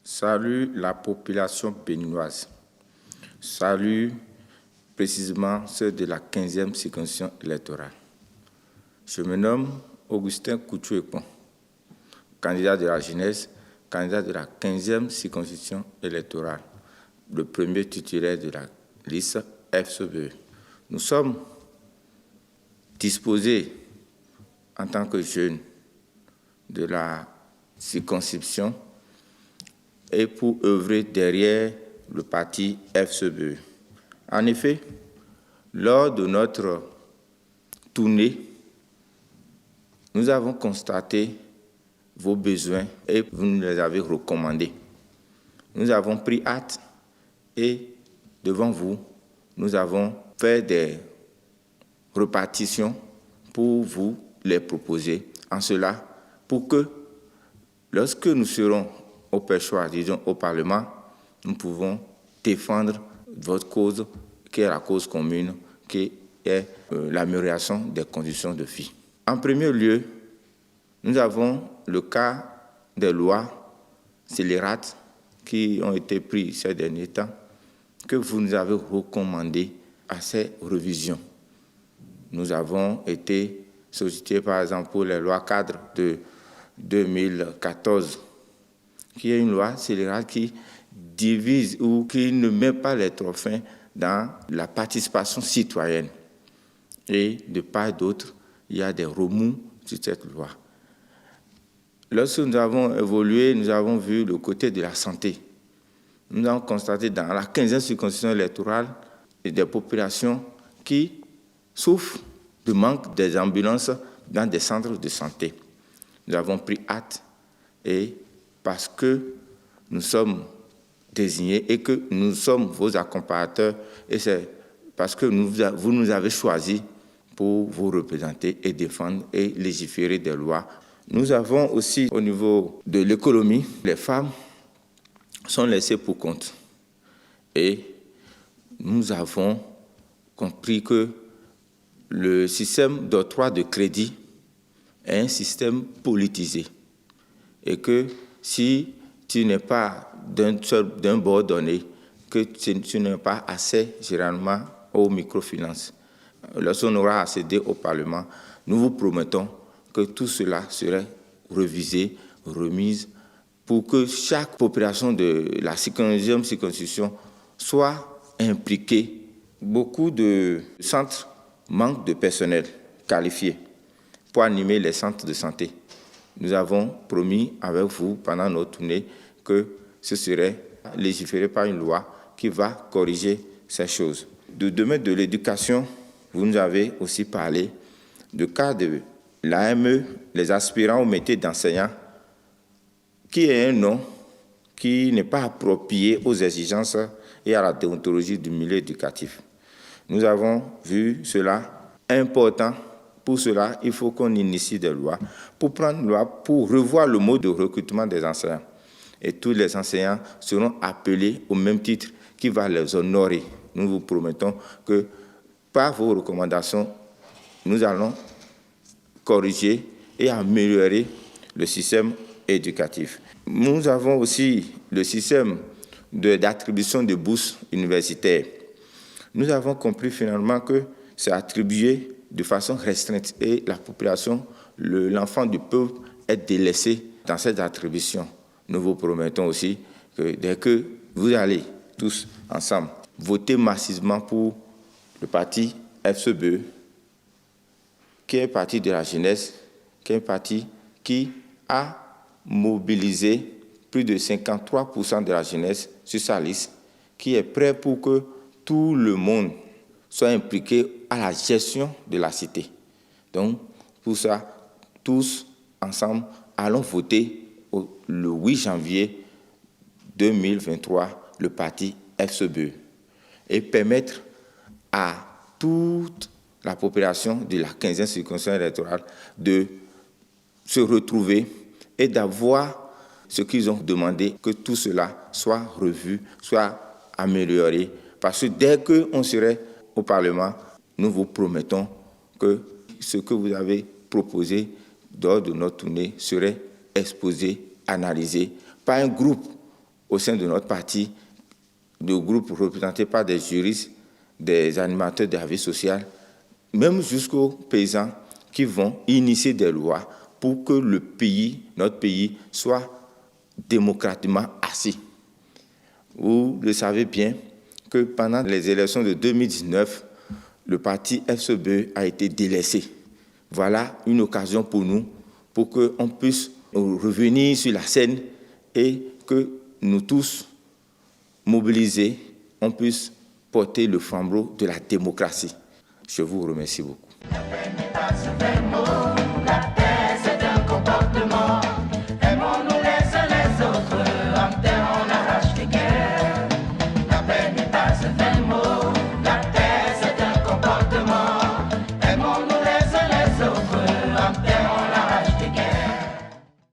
Salut la population béninoise. Salut précisément ceux de la 15e circonscription électorale. Je me nomme Augustin Coutu-Ekpon, candidat de la jeunesse, candidat de la 15e circonscription électorale, le premier titulaire de la liste FCBE. Nous sommes disposés en tant que jeunes de la circonscription et pour œuvrer derrière le parti FCBE. En effet, lors de notre tournée, nous avons constaté vos besoins et vous nous les avez recommandés. Nous avons pris acte et devant vous, nous avons fait des repartitions pour vous les proposer. En cela, pour que lorsque nous serons au perchoir, disons au Parlement, nous pouvons défendre votre cause, qui est la cause commune, qui est l'amélioration des conditions de vie. En premier lieu, nous avons le cas des lois scélérates qui ont été prises ces derniers temps, que vous nous avez recommandé à ces révisions. Nous avons été sollicités, par exemple, pour les lois cadres de 2014, qui est une loi scélérate qui divise ou qui ne met pas les trophées dans la participation citoyenne. Et de part et d'autre, il y a des remous sur cette loi. Lorsque nous avons évolué, nous avons vu le côté de la santé. Nous avons constaté dans la 15e circonscription électorale des populations qui souffrent du manque des ambulances dans des centres de santé. Nous avons pris acte et parce que nous sommes désignés et que nous sommes vos accompagnateurs et c'est parce que vous nous avez choisis pour vous représenter et défendre et légiférer des lois. Nous avons aussi au niveau de l'économie, les femmes sont laissées pour compte. Et nous avons compris que le système d'octroi de crédit est un système politisé. Et que si tu n'es pas d'un bord donné, que tu n'es pas assez généralement aux microfinances. Lorsqu'on aura accédé au Parlement, nous vous promettons que tout cela serait révisé, remis, pour que chaque population de la 15e circonscription soit impliquée. Beaucoup de centres manquent de personnel qualifié pour animer les centres de santé. Nous avons promis avec vous pendant notre tournée que ce serait légiféré par une loi qui va corriger ces choses. Du domaine de l'éducation, vous nous avez aussi parlé du cas de l'AME, les aspirants au métier d'enseignant, qui est un nom qui n'est pas approprié aux exigences et à la déontologie du milieu éducatif. Nous avons vu cela important. Pour cela, il faut qu'on initie des lois pour prendre une loi pour revoir le mode de recrutement des enseignants. Et tous les enseignants seront appelés au même titre qui va les honorer. Nous vous promettons que par vos recommandations, nous allons corriger et améliorer le système éducatif. Nous avons aussi le système d'attribution de bourses universitaires. Nous avons compris finalement que c'est attribué de façon restreinte et la population, l'enfant du peuple est délaissé dans cette attribution. Nous vous promettons aussi que dès que vous allez tous ensemble voter massivement pour le parti FCBE, qui est un parti de la jeunesse, qui est un parti qui a mobilisé plus de 53% de la jeunesse sur sa liste, qui est prêt pour que tout le monde soit impliqué à la gestion de la cité. Donc, pour ça, tous ensemble, allons voter le 8 janvier 2023 le parti FCBE et permettre à toute la population de la 15e circonscription électorale de se retrouver et d'avoir ce qu'ils ont demandé, que tout cela soit revu, soit amélioré. Parce que dès qu'on serait au Parlement, nous vous promettons que ce que vous avez proposé lors de notre tournée serait exposé, analysé par un groupe au sein de notre parti, le groupe représenté par des juristes, des animateurs de la vie sociale, même jusqu'aux paysans qui vont initier des lois pour que le pays, notre pays, soit démocratiquement assis. Vous le savez bien que pendant les élections de 2019, le parti FCBE a été délaissé. Voilà une occasion pour nous, pour qu'on puisse revenir sur la scène et que nous tous, mobilisés, on puisse porter le flambeau de la démocratie. Je vous remercie beaucoup.